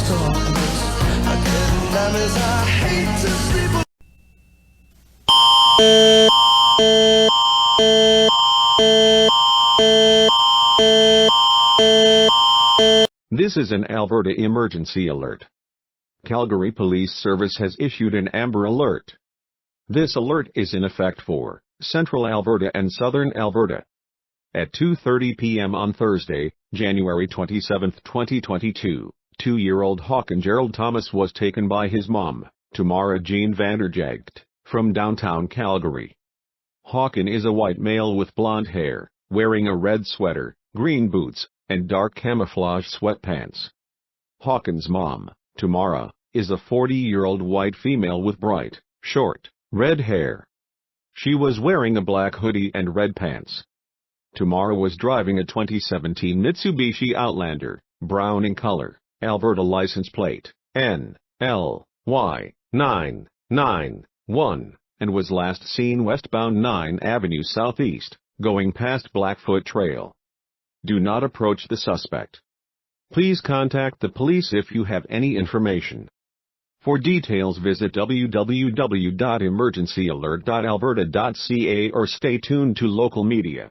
to walking this. I couldn't diamonds, I hate to sleep with. This is an Alberta emergency alert. Calgary Police Service has issued an Amber Alert. This alert is in effect for Central Alberta and Southern Alberta. At 2:30 p.m. on Thursday, January 27, 2022, 2-year-old Hawkin Gerald Thomas was taken by his mom, Tamara Jean Vanderjagt, from downtown Calgary. Hawkin is a white male with blonde hair, wearing a red sweater, green boots, and dark camouflage sweatpants. Hawkin's mom, Tamara, is a 40-year-old white female with bright, short, red hair. She was wearing a black hoodie and red pants. Tamara was driving a 2017 Mitsubishi Outlander, brown in color, Alberta license plate, NLY991, and was last seen westbound 9 Avenue Southeast, going past Blackfoot Trail. Do not approach the suspect. Please contact the police if you have any information. For details visit www.emergencyalert.alberta.ca or stay tuned to local media.